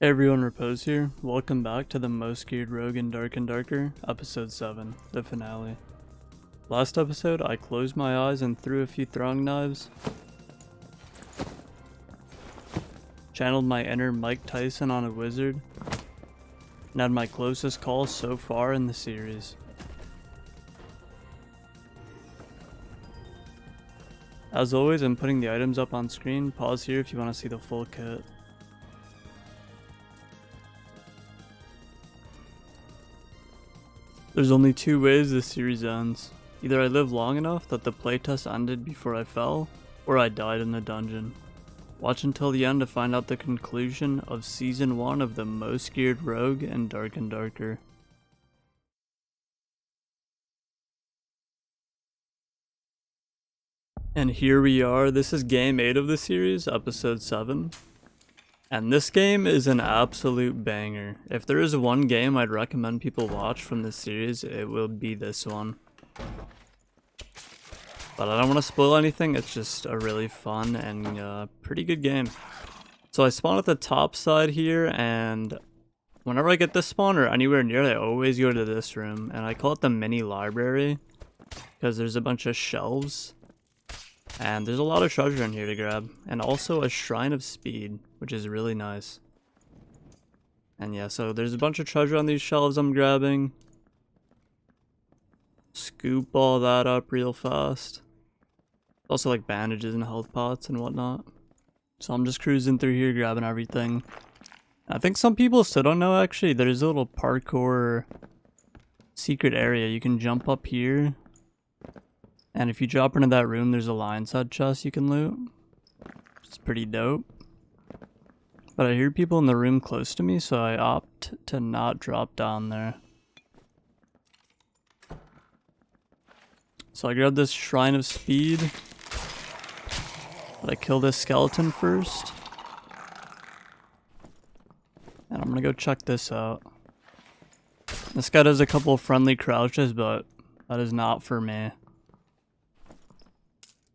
Hey everyone, Repoze here. Welcome back to the Most Geared Rogue in Dark and Darker, episode 7, the finale. Last episode, I closed my eyes and threw a few throwing knives. Channeled my inner Mike Tyson on a wizard. And had my closest call so far in the series. As always, I'm putting the items up on screen. Pause here if you want to see the full kit. There's only two ways this series ends. Either I live long enough that the playtest ended before I fell, or I died in the dungeon. Watch until the end to find out the conclusion of Season 1 of the Most Geared Rogue in Dark and Darker. And here we are, this is game 8 of the series, episode 7. And this game is an absolute banger. If there is one game I'd recommend people watch from this series, it will be this one. But I don't want to spoil anything, it's just a really fun and pretty good game. So I spawn at the top side here, and whenever I get this spawn or anywhere near it, I always go to this room. And I call it the mini library, because there's a bunch of shelves. And there's a lot of treasure in here to grab. And also a shrine of speed, which is really nice. And yeah, so there's a bunch of treasure on these shelves I'm grabbing. Scoop all that up real fast. Also like bandages and health pots and whatnot. So I'm just cruising through here grabbing everything. I think some people still don't know actually. There's a little parkour secret area. You can jump up here. And if you drop into that room, there's a lion's head chest you can loot. It's pretty dope. But I hear people in the room close to me, so I opt to not drop down there. So I grabbed this shrine of speed. But I kill this skeleton first. And I'm gonna go check this out. This guy does a couple of friendly crouches, but that is not for me.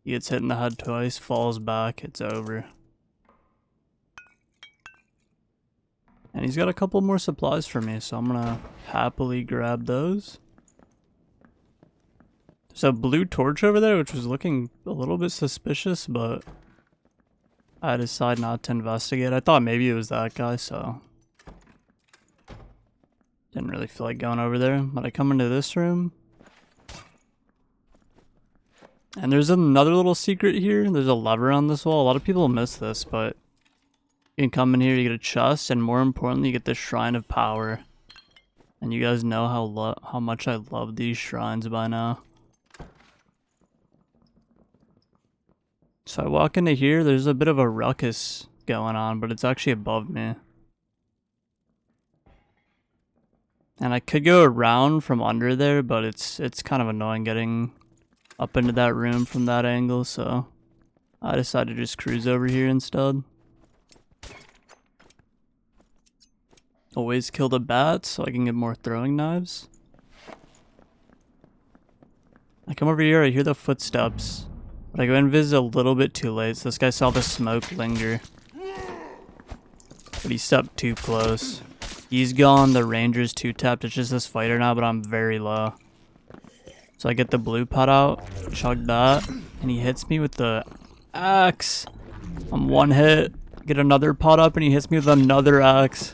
He gets hit in the head twice, falls back, it's over. And he's got a couple more supplies for me, so I'm gonna happily grab those. There's a blue torch over there, which was looking a little bit suspicious, but I decided not to investigate. I thought maybe it was that guy, so didn't really feel like going over there. But I come into this room. And there's another little secret here. There's a lever on this wall. A lot of people miss this, but you can come in here, you get a chest, and more importantly, you get the Shrine of Power. And you guys know how much I love these shrines by now. So I walk into here, there's a bit of a ruckus going on, but it's actually above me. And I could go around from under there, but it's kind of annoying getting up into that room from that angle, so I decided to just cruise over here instead. Always kill the bats so I can get more throwing knives. I come over here, I hear the footsteps, but I go and visit a little bit too late, so this guy saw the smoke linger. But he stepped too close. He's gone, the ranger's 2-tapped, it's just this fighter now, but I'm very low. So I get the blue pot out, chug that, and he hits me with the axe. I'm one hit, get another pot up, and he hits me with another axe,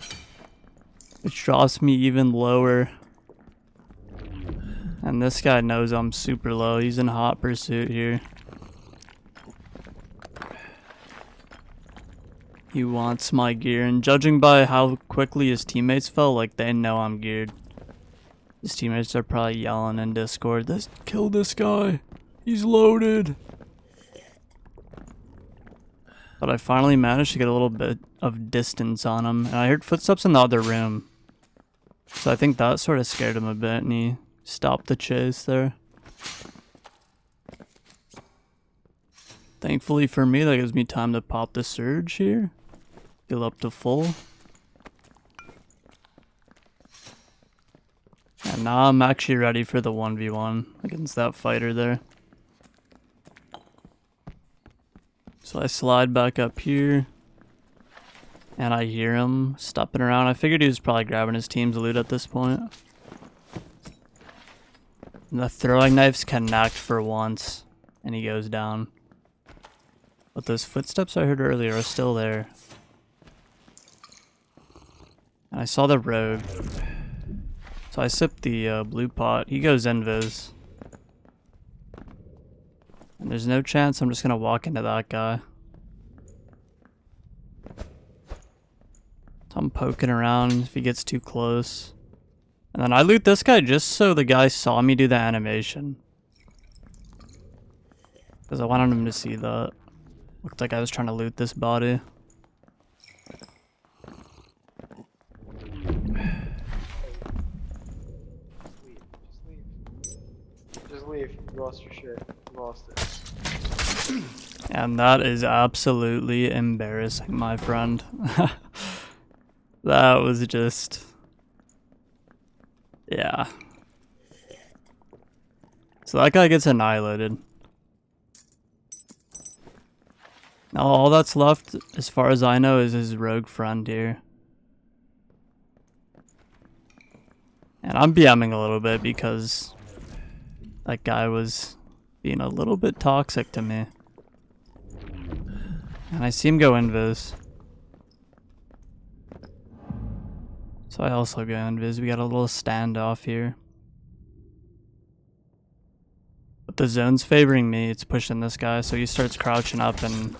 which drops me even lower. And this guy knows I'm super low. He's in hot pursuit here. He wants my gear, and judging by how quickly his teammates fell, like they know I'm geared. His teammates are probably yelling in Discord, kill this guy, he's loaded. But I finally managed to get a little bit of distance on him, and I heard footsteps in the other room. So I think that sort of scared him a bit, and he stopped the chase there. Thankfully for me, that gives me time to pop the surge here. Heal up to full. And now I'm actually ready for the 1v1 against that fighter there. So I slide back up here. And I hear him stepping around. I figured he was probably grabbing his team's loot at this point. And the throwing knives connect for once. And he goes down. But those footsteps I heard earlier are still there. And I saw the rogue. So I sipped the blue pot. He goes invis. And there's no chance I'm just gonna walk into that guy. So I'm poking around if he gets too close. And then I loot this guy just so the guy saw me do the animation. Because I wanted him to see that. Looked like I was trying to loot this body. Just leave. You lost your shit. You lost it. And that is absolutely embarrassing, my friend. That was just... yeah. So that guy gets annihilated. Now all that's left, as far as I know, is his rogue friend here. And I'm BMing a little bit because that guy was being a little bit toxic to me. And I see him go invis. So I also go invis. We got a little standoff here. But the zone's favoring me. It's pushing this guy, so he starts crouching up and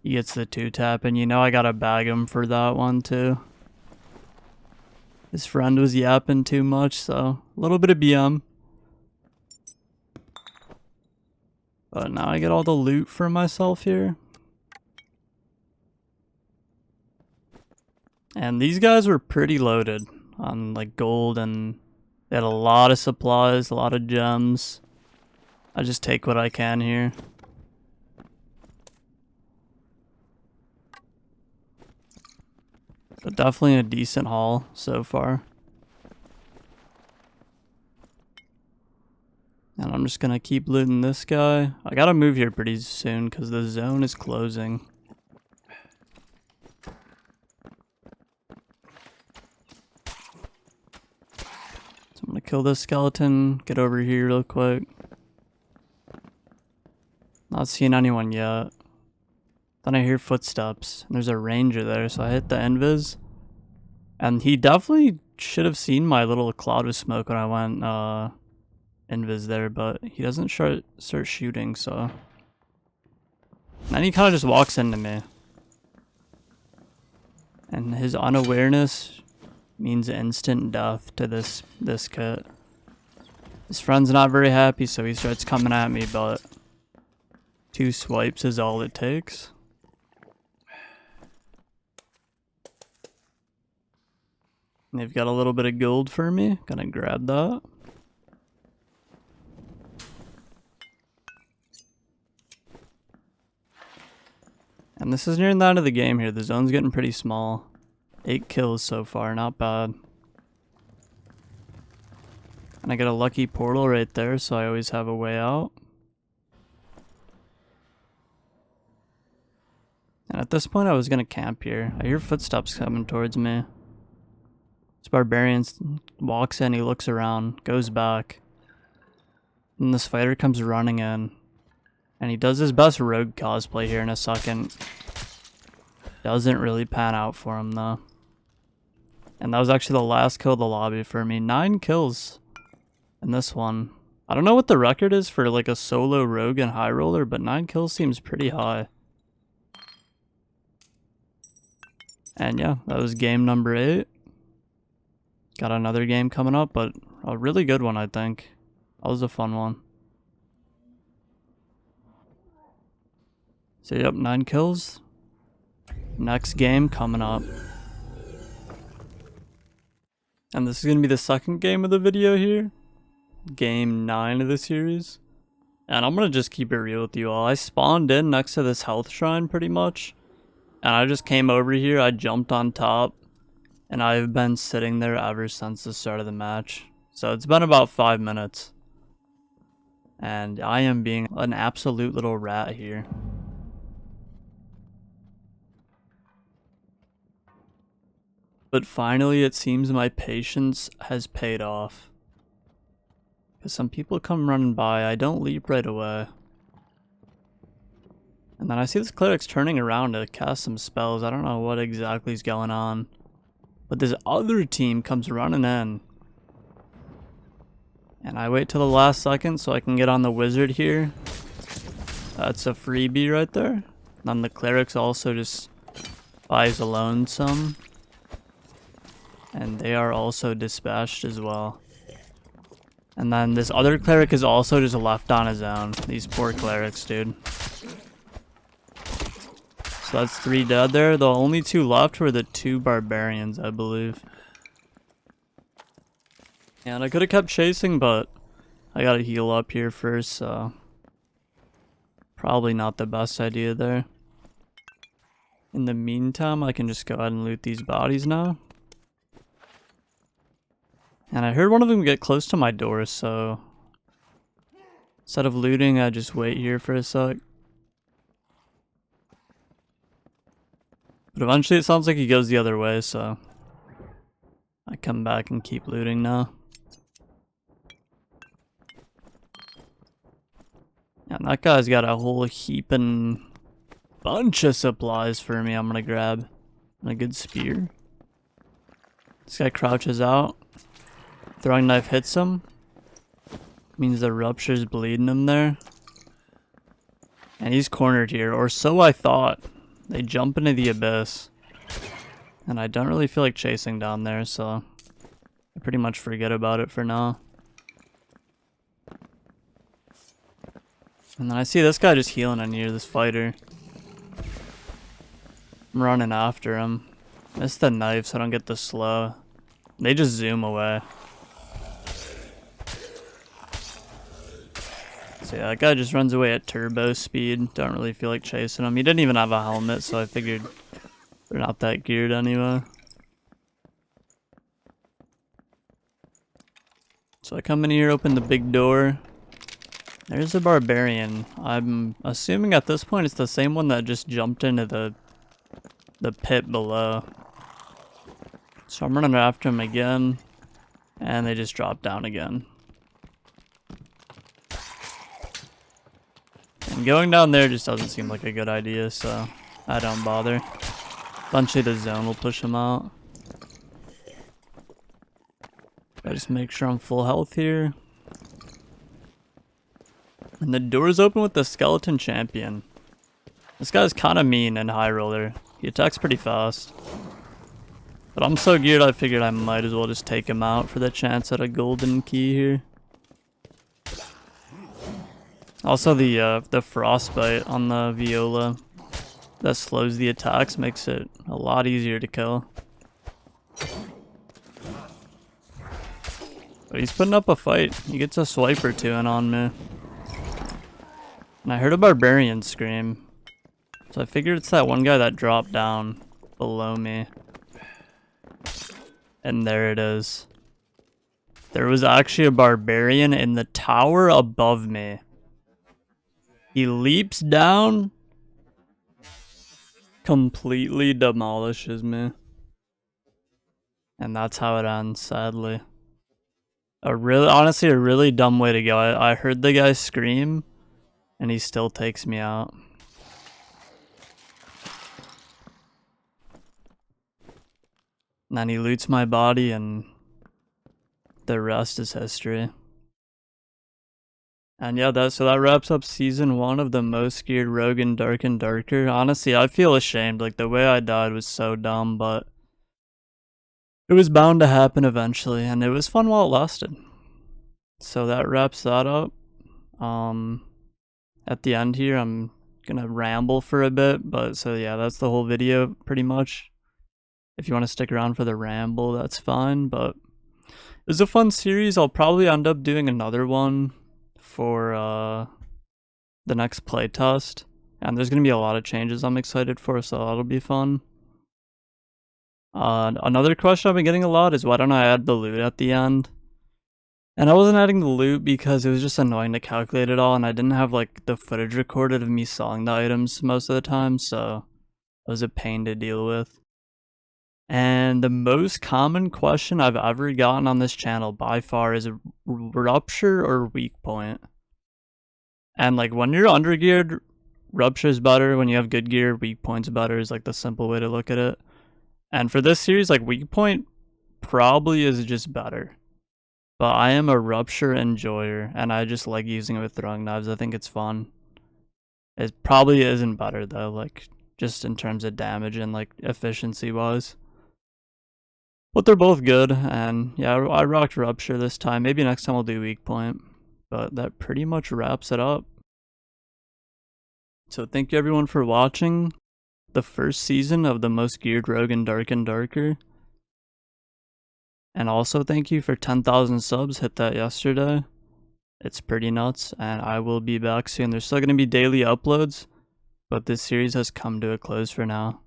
he gets the 2-tap. And you know I gotta bag him for that one too. His friend was yapping too much, so a little bit of BM. But now I get all the loot for myself here. And these guys were pretty loaded on like gold, and they had a lot of supplies, a lot of gems. I just take what I can here. But definitely a decent haul so far. And I'm just gonna keep looting this guy. I gotta move here pretty soon because the zone is closing. So I'm gonna kill this skeleton, get over here real quick. Not seeing anyone yet. Then I hear footsteps, and there's a ranger there, so I hit the invis. And he definitely should have seen my little cloud of smoke when I went invis there, but he doesn't start shooting, so. And then he kind of just walks into me. And his unawareness means instant death to this kit. His friend's not very happy, so he starts coming at me, but 2 swipes is all it takes. And they've got a little bit of gold for me. Gonna grab that. And this is nearing the end of the game here. The zone's getting pretty small. 8 kills so far, not bad. And I got a lucky portal right there, so I always have a way out. And at this point I was gonna camp here. I hear footsteps coming towards me. This barbarian walks in, he looks around, goes back. And this fighter comes running in. And he does his best rogue cosplay here in a second. Doesn't really pan out for him though. And that was actually the last kill of the lobby for me. 9 kills in this one. I don't know what the record is for like a solo rogue and high roller, but 9 kills seems pretty high. And yeah, that was game number 8. Got another game coming up, but a really good one, I think. That was a fun one. So yep, 9 kills. Next game coming up. And this is going to be the second game of the video here. Game 9 of the series. And I'm going to just keep it real with you all. I spawned in next to this health shrine pretty much. And I just came over here, I jumped on top. And I've been sitting there ever since the start of the match. So it's been about 5 minutes. And I am being an absolute little rat here. But finally, it seems my patience has paid off. Because some people come running by, I don't leap right away. And then I see this cleric's turning around to cast some spells. I don't know what exactly is going on. But this other team comes running in. And I wait till the last second so I can get on the wizard here. That's a freebie right there. And then the cleric's also just buys alone some. And they are also dispatched as well. And then this other cleric is also just left on his own. These poor clerics, dude. So that's 3 dead there. The only 2 left were the 2 barbarians, I believe. And I could have kept chasing, but I gotta heal up here first, so probably not the best idea there. In the meantime, I can just go ahead and loot these bodies now. And I heard one of them get close to my door, so instead of looting, I just wait here for a sec. But eventually it sounds like he goes the other way, so I come back and keep looting now. And that guy's got a whole heaping bunch of supplies for me I'm gonna grab. And a good spear. This guy crouches out. Throwing knife hits him. Means the rupture's bleeding him there. And he's cornered here, or so I thought. They jump into the abyss. And I don't really feel like chasing down there, so I pretty much forget about it for now. And then I see this guy just healing in here, this fighter. I'm running after him. Miss the knife so I don't get the slow. They just zoom away. So yeah, that guy just runs away at turbo speed. Don't really feel like chasing him. He didn't even have a helmet, so I figured they're not that geared anyway. So I come in here, open the big door. There's a barbarian. I'm assuming at this point it's the same one that just jumped into the pit below. So I'm running after him again. And they just drop down again. And going down there just doesn't seem like a good idea, so I don't bother. Eventually the zone will push him out. I just make sure I'm full health here. And the door's open with the skeleton champion. This guy's kind of mean and high roller. He attacks pretty fast. But I'm so geared I figured I might as well just take him out for the chance at a golden key here. Also the frostbite on the viola that slows the attacks makes it a lot easier to kill. But he's putting up a fight. He gets a swipe or 2 in on me. And I heard a barbarian scream. So I figured it's that one guy that dropped down below me. And there it is. There was actually a barbarian in the tower above me. He leaps down, completely demolishes me. And that's how it ends, sadly. Honestly, a really dumb way to go. I heard the guy scream, and he still takes me out. And then he loots my body, and the rest is history. And yeah, so that wraps up season 1 of the most geared rogue in Dark and Darker. Honestly, I feel ashamed. Like, the way I died was so dumb, but it was bound to happen eventually, and it was fun while it lasted. So that wraps that up. At the end here, I'm gonna ramble for a bit, but so yeah, that's the whole video pretty much. If you want to stick around for the ramble, that's fine, but it was a fun series. I'll probably end up doing another one for the next playtest, and there's gonna be a lot of changes I'm excited for, so that'll be fun. Another question I've been getting a lot is why don't I add the loot at the end? And I wasn't adding the loot because it was just annoying to calculate it all, and I didn't have like the footage recorded of me selling the items most of the time, so it was a pain to deal with. And the most common question I've ever gotten on this channel by far is a rupture or weak point. And like when you're undergeared, rupture is better. When you have good gear, weak point's better is like the simple way to look at it. And for this series, like weak point probably is just better. But I am a rupture enjoyer and I just like using it with throwing knives. I think it's fun. It probably isn't better though, like just in terms of damage and like efficiency wise. But they're both good, and yeah, I rocked Rupture this time. Maybe next time I'll do Weak Point. But that pretty much wraps it up. So thank you everyone for watching the first season of the Most Geared Rogue in Dark and Darker. And also thank you for 10,000 subs, hit that yesterday. It's pretty nuts, and I will be back soon. There's still going to be daily uploads, but this series has come to a close for now.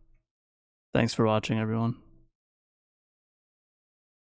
Thanks for watching everyone.